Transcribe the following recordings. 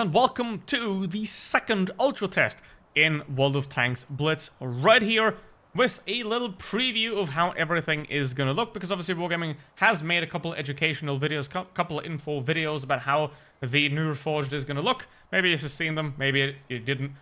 And welcome to the second Ultra test in World of Tanks Blitz right here with a little preview of how everything is going to look, because obviously Wargaming has made a couple of educational videos, couple of info videos about how the new Reforged is going to look. Maybe you've seen them, maybe you didn't.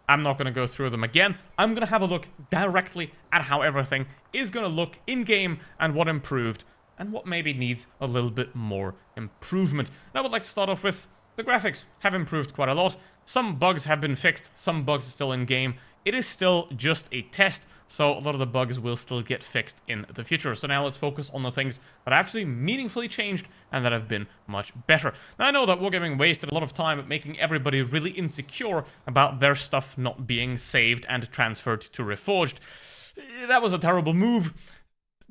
I'm not going to go through them again. I'm going to have a look directly at how everything is going to look in-game and what improved and what maybe needs a little bit more improvement. And I would like to start off with the graphics have improved quite a lot. Some bugs have been fixed, some bugs are still in game. It is still just a test, so a lot of the bugs will still get fixed in the future. So now let's focus on the things that actually meaningfully changed and that have been much better. Now I know that Wargaming wasted a lot of time at making everybody really insecure about their stuff not being saved and transferred to Reforged. That was a terrible move.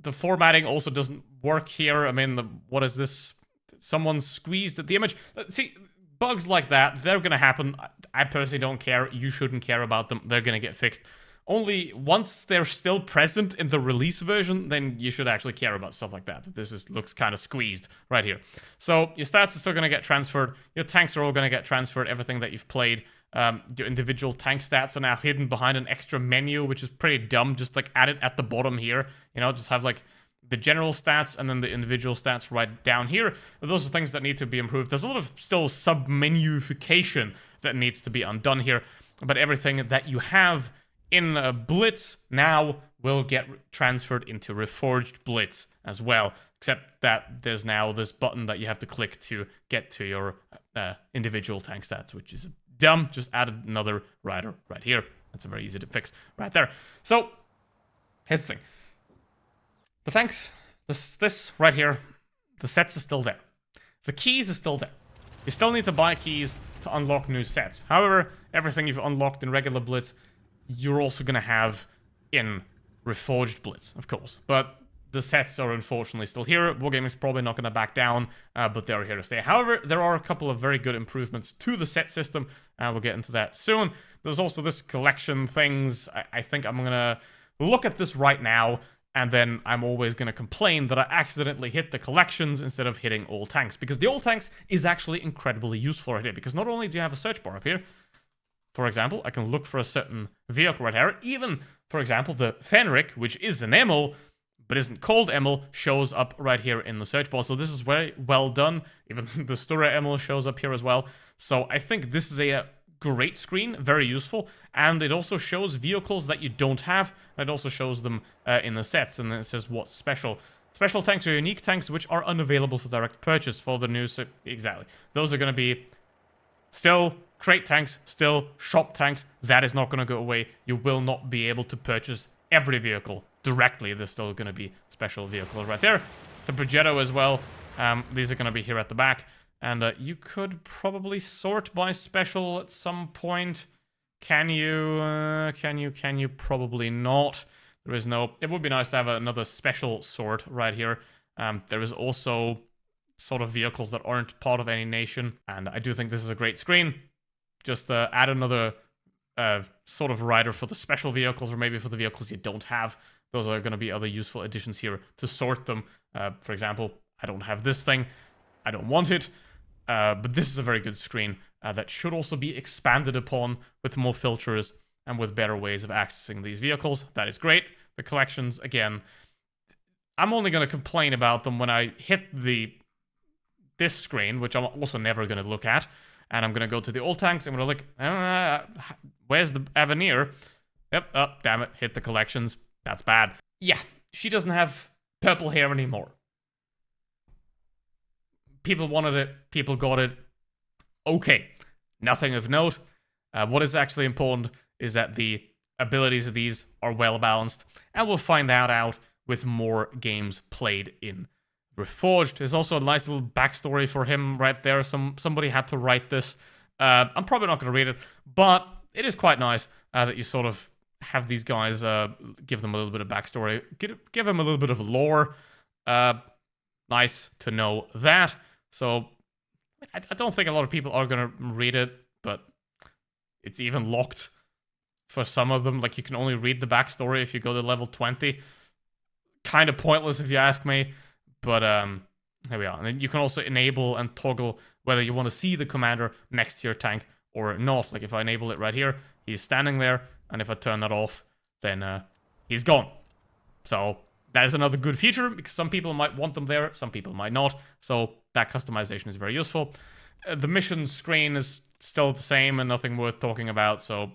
The formatting also doesn't work here. I mean, what is this? Someone squeezed at the image. See, bugs like that, they're going to happen. I personally don't care. You shouldn't care about them. They're going to get fixed. Only once they're still present in the release version, then you should actually care about stuff like that. Looks kind of squeezed right here. So your stats are still going to get transferred. Your tanks are all going to get transferred. Everything that you've played. Your individual tank stats are now hidden behind an extra menu, which is pretty dumb. Just like add it at the bottom here. You know, just have like the general stats and then the individual stats right down here. Those are things that need to be improved. There's a lot of still sub-menuification that needs to be undone here, but everything that you have in Blitz now will get transferred into Reforged Blitz as well, except that there's now this button that you have to click to get to your individual tank stats, which is dumb. Just added another rider right here. That's very easy to fix right there. So here's the thing. The tanks, this right here, the sets are still there. The keys are still there. You still need to buy keys to unlock new sets. However, everything you've unlocked in regular Blitz, you're also going to have in Reforged Blitz, of course. But the sets are unfortunately still here. Wargaming's probably not going to back down, but they're here to stay. However, there are a couple of very good improvements to the set system. We'll get into that soon. There's also this collection things. I think I'm going to look at this right now, and then I'm always going to complain that I accidentally hit the collections instead of hitting all tanks. Because the all tanks is actually incredibly useful right here. Because not only do you have a search bar up here, for example, I can look for a certain vehicle right here. Even, for example, the Fenric, which is an Emil, but isn't called Emil, shows up right here in the search bar. So this is very well done. Even the Stura Emil shows up here as well. So I think this is a great screen, very useful, and it also shows vehicles that you don't have. It also shows them in the sets, and then it says what's special. Special tanks are unique tanks which are unavailable for direct purchase for the new set. Exactly. Those are going to be still crate tanks, still shop tanks. That is not going to go away. You will not be able to purchase every vehicle directly. There's still going to be special vehicles right there. The Progetto as well. These are going to be here at the back. And you could probably sort by special at some point. Can you? Can you? Probably not. There is no... It would be nice to have another special sort right here. There is also sort of vehicles that aren't part of any nation. And I do think this is a great screen. Just add another sort of rider for the special vehicles, or maybe for the vehicles you don't have. Those are going to be other useful additions here to sort them. For example, I don't have this thing. I don't want it. But this is a very good screen that should also be expanded upon with more filters and with better ways of accessing these vehicles. That is great. The collections, again, I'm only going to complain about them when I hit this screen, which I'm also never going to look at. And I'm going to go to the old tanks. I'm going to look, where's the Avenir? Yep, oh, damn it, hit the collections. That's bad. Yeah, she doesn't have purple hair anymore. People wanted it. People got it. Okay. Nothing of note. What is actually important is that the abilities of these are well balanced. And we'll find that out with more games played in Reforged. There's also a nice little backstory for him right there. Somebody had to write this. I'm probably not going to read it. But it is quite nice that you sort of have these guys give them a little bit of backstory. Give them a little bit of lore. Nice to know that. So, I don't think a lot of people are going to read it, but it's even locked for some of them. Like, you can only read the backstory if you go to level 20. Kind of pointless if you ask me, but here we are. And then you can also enable and toggle whether you want to see the commander next to your tank or not. Like if I enable it right here, he's standing there, and if I turn that off, then he's gone. So that is another good feature, because some people might want them there, some people might not. So that customization is very useful. The mission screen is still the same and nothing worth talking about. So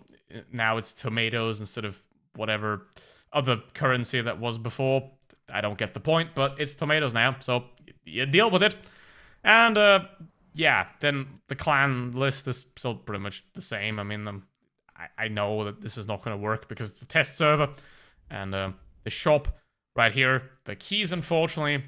now it's tomatoes instead of whatever other currency that was before. I don't get the point, but it's tomatoes now, so you deal with it. And yeah, then the clan list is still pretty much the same. I mean, I know that this is not going to work because it's a test server. And the shop right here, the keys, unfortunately,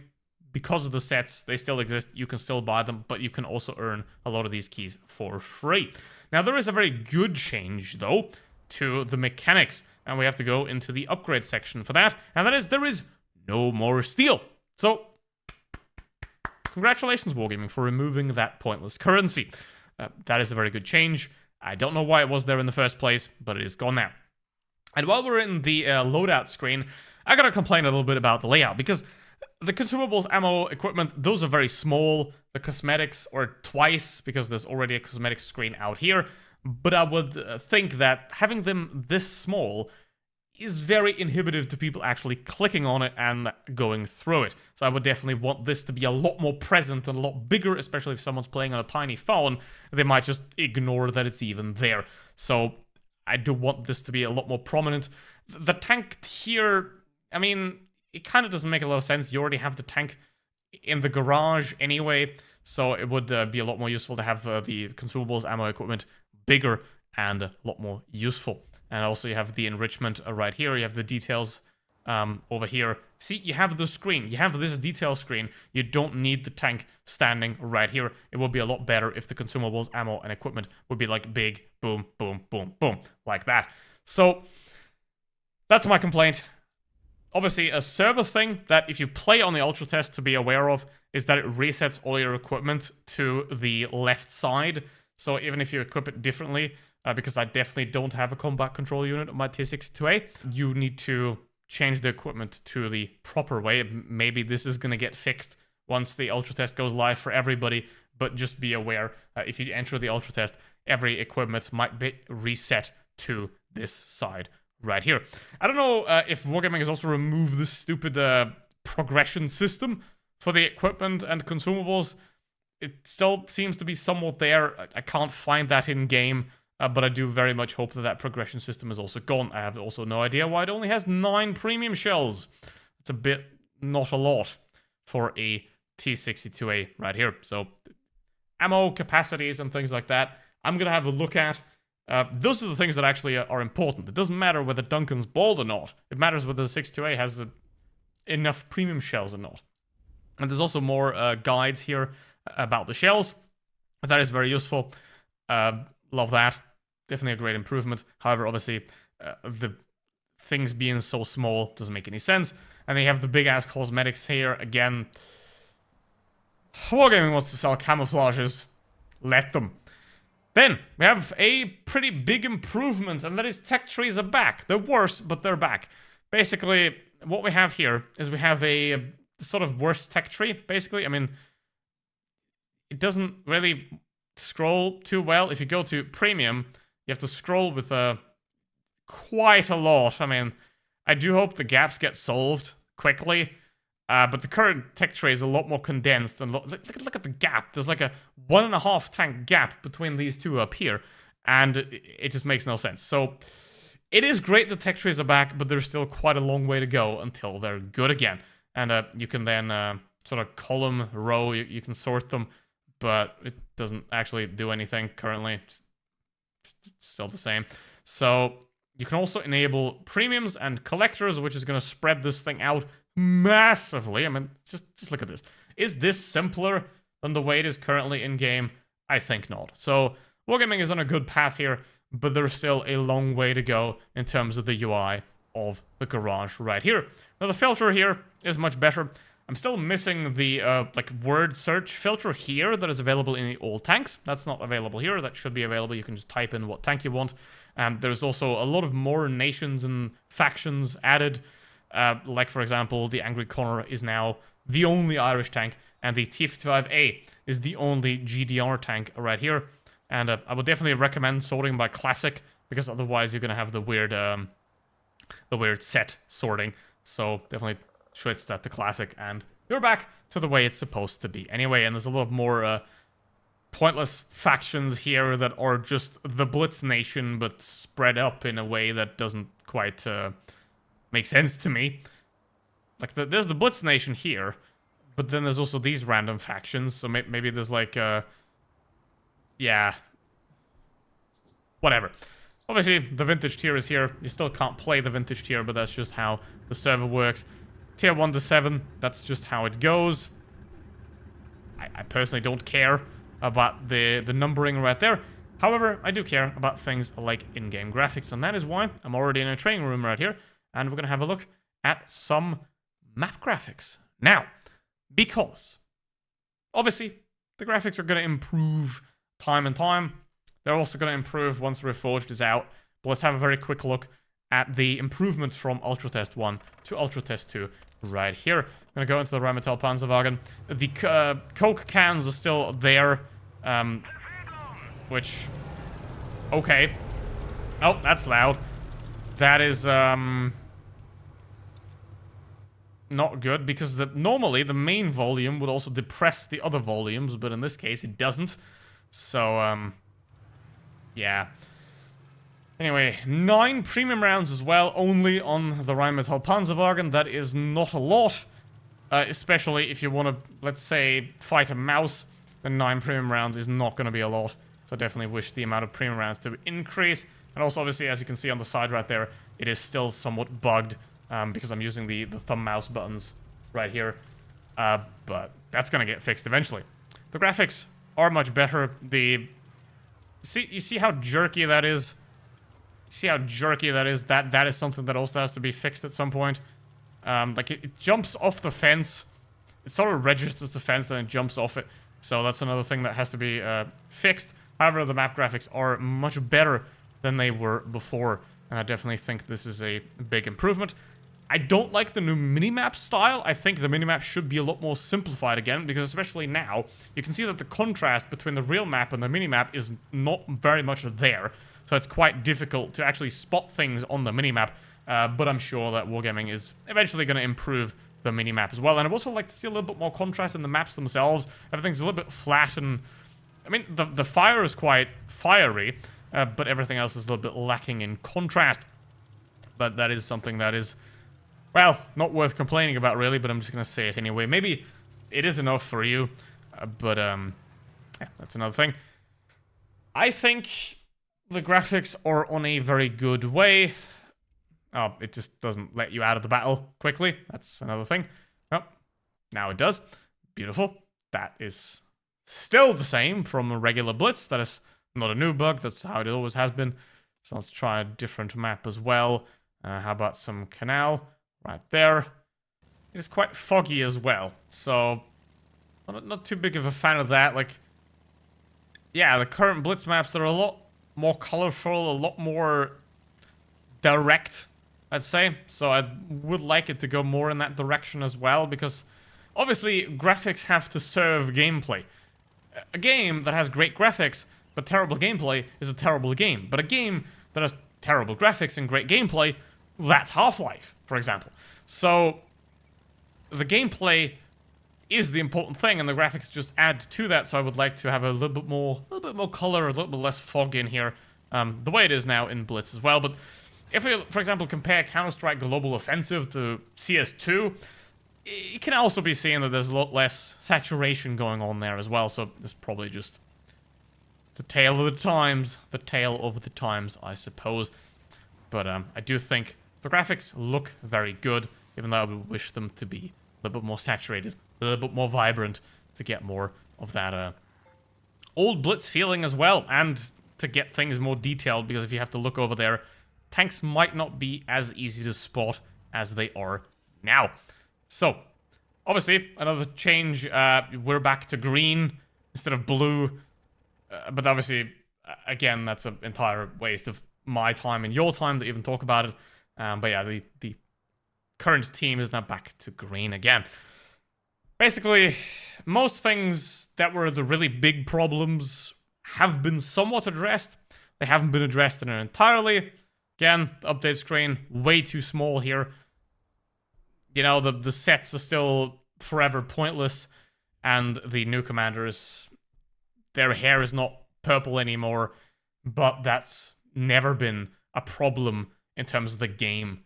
because of the sets, they still exist. You can still buy them, but you can also earn a lot of these keys for free. Now, there is a very good change, though, to the mechanics. And we have to go into the upgrade section for that. And that is, there is no more steel. So, congratulations, Wargaming, for removing that pointless currency. That is a very good change. I don't know why it was there in the first place, but it is gone now. And while we're in the loadout screen, I gotta complain a little bit about the layout, because the consumables, ammo, equipment, those are very small. The cosmetics are twice, because there's already a cosmetics screen out here. But I would think that having them this small is very inhibitive to people actually clicking on it and going through it. So I would definitely want this to be a lot more present and a lot bigger, especially if someone's playing on a tiny phone. They might just ignore that it's even there. So I do want this to be a lot more prominent. The tank here, I mean, it kind of doesn't make a lot of sense. You already have the tank in the garage anyway, so it would be a lot more useful to have the consumables, ammo, equipment bigger and a lot more useful. And also you have the enrichment right here. You have the details over here. See, you have the screen. You have this detail screen. You don't need the tank standing right here. It would be a lot better if the consumables, ammo, and equipment would be like big, boom, boom, boom, boom, like that. So that's my complaint. Obviously, a server thing that if you play on the Ultra Test to be aware of is that it resets all your equipment to the left side. So even if you equip it differently, because I definitely don't have a combat control unit on my T62A, you need to change the equipment to the proper way. Maybe this is going to get fixed once the Ultra Test goes live for everybody, but just be aware, if you enter the Ultra Test, every equipment might be reset to this side right here. I don't know if Wargaming has also removed this stupid progression system for the equipment and consumables. It still seems to be somewhat there. I can't find that in-game, but I do very much hope that that progression system is also gone. I have also no idea why it only has 9 premium shells. It's a bit not a lot for a T62A right here. So ammo capacities and things like that, I'm going to have a look at. Those are the things that actually are important. It doesn't matter whether Duncan's bald or not. It matters whether the 62A has enough premium shells or not. And there's also more guides here about the shells. That is very useful. Love that. Definitely a great improvement. However, obviously, the things being so small doesn't make any sense. And then you have the big-ass cosmetics here. Again, Wargaming wants to sell camouflages. Let them. Then, we have a pretty big improvement, and that is tech trees are back. They're worse, but they're back. Basically, what we have here is we have a sort of worse tech tree, basically. I mean, it doesn't really scroll too well. If you go to premium, you have to scroll with quite a lot. I mean, I do hope the gaps get solved quickly, but the current tech tree is a lot more condensed. And look at the gap. There's like a 1.5 tank gap between these two up here, and it just makes no sense. So it is great the tech trees are back, but there's still quite a long way to go until they're good again. And you can then sort of column, row, you can sort them, but it doesn't actually do anything currently. It's still the same. So you can also enable premiums and collectors, which is going to spread this thing out massively. I mean, just look at this. Is this simpler than the way it is currently in-game? I think not. So Wargaming is on a good path here, but there's still a long way to go in terms of the UI of the garage right here. Now the filter here is much better. I'm still missing the like word search filter here that is available in all tanks. That's not available here. That should be available. You can just type in what tank you want. There's also a lot of more nations and factions added. Like, for example, the Angry Connor is now the only Irish tank and the T-55A is the only GDR tank right here. And I would definitely recommend sorting by classic, because otherwise you're gonna have the weird set sorting. So definitely switch that to classic, and you're back to the way it's supposed to be anyway. And there's a lot more pointless factions here that are just the Blitz Nation, but spread up in a way that doesn't quite make sense to me. Like, there's the Blitz Nation here, but then there's also these random factions, so maybe there's like, yeah. Whatever. Obviously, the Vintage tier is here. You still can't play the Vintage tier, but that's just how the server works. Tier 1 to 7, that's just how it goes. I personally don't care about the numbering right there. However, I do care about things like in-game graphics, and that is why I'm already in a training room right here, and we're going to have a look at some map graphics. Now, because, obviously, the graphics are going to improve time and time. They're also going to improve once Reforged is out. But let's have a very quick look at the improvements from Ultra Test 1 to Ultra Test 2 right here. I'm going to go into the Rheinmetall Panzerwagen. The Coke cans are still there, which... Okay. Oh, that's loud. That is, not good, because normally the main volume would also depress the other volumes, but in this case it doesn't. So, yeah. Anyway, 9 premium rounds as well, only on the Rheinmetall Panzerwagen. That is not a lot, especially if you want to, let's say, fight a mouse. Then 9 premium rounds is not going to be a lot. So I definitely wish the amount of premium rounds to increase. And also, obviously, as you can see on the side right there, it is still somewhat bugged, because I'm using the thumb mouse buttons right here. But that's going to get fixed eventually. The graphics are much better. You see how jerky that is? See how jerky that is? That is something that also has to be fixed at some point. Like, it jumps off the fence. It sort of registers the fence, then it jumps off it. So that's another thing that has to be fixed. However, the map graphics are much better than they were before. And I definitely think this is a big improvement. I don't like the new minimap style. I think the minimap should be a lot more simplified again, because especially now, you can see that the contrast between the real map and the minimap is not very much there. So it's quite difficult to actually spot things on the minimap, but I'm sure that Wargaming is eventually going to improve the minimap as well. And I'd also like to see a little bit more contrast in the maps themselves. Everything's a little bit flat, and I mean, the fire is quite fiery, but everything else is a little bit lacking in contrast. But that is something that is, well, not worth complaining about, really, but I'm just going to say it anyway. Maybe it is enough for you, but yeah, that's another thing. I think the graphics are on a very good way. Oh, it just doesn't let you out of the battle quickly. That's another thing. Oh, now it does. Beautiful. That is still the same from a regular Blitz. That is not a new bug. That's how it always has been. So let's try a different map as well. How about some canal? Right there. It is quite foggy as well, so not too big of a fan of that. Like, yeah, the current Blitz maps are a lot more colorful, a lot more direct, I'd say. So I would like it to go more in that direction as well, because obviously graphics have to serve gameplay. A game that has great graphics but terrible gameplay is a terrible game. But a game that has terrible graphics and great gameplay, that's Half-Life, for example. So the gameplay is the important thing, and the graphics just add to that. So I would like to have a little bit more color, a little bit less fog in here, the way it is now in Blitz as well. But if we, for example, compare Counter-Strike Global Offensive to CS2, it can also be seen that there's a lot less saturation going on there as well. So it's probably just the tale of the times, I suppose. But I do think the graphics look very good, even though I would wish them to be a little bit more saturated, a little bit more vibrant, to get more of that old Blitz feeling as well, and to get things more detailed, because if you have to look over there, tanks might not be as easy to spot as they are now. So, obviously, another change, we're back to green instead of blue, but obviously, again, that's an entire waste of my time and your time to even talk about it. But yeah, the current team is now back to green again. Basically, most things that were the really big problems have been somewhat addressed. They haven't been addressed in entirely. Again, update screen, way too small here. You know, the sets are still forever pointless, and the new commanders, their hair is not purple anymore, but that's never been a problem in terms of the game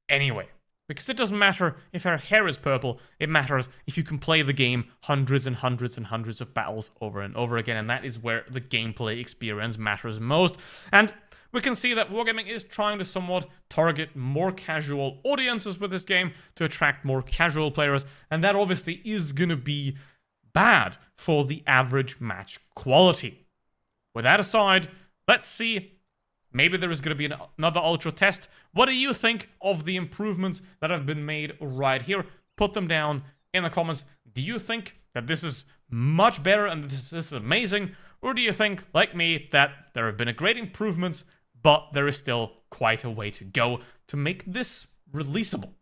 anyway. Because it doesn't matter if her hair is purple, it matters if you can play the game hundreds and hundreds and hundreds of battles over and over again, and that is where the gameplay experience matters most. And we can see that Wargaming is trying to somewhat target more casual audiences with this game to attract more casual players, and that obviously is gonna be bad for the average match quality. With that aside, let's see. Maybe there is going to be another Ultra test. What do you think of the improvements that have been made right here? Put them down in the comments. Do you think that this is much better and this is amazing? Or do you think, like me, that there have been great improvements, but there is still quite a way to go to make this releasable?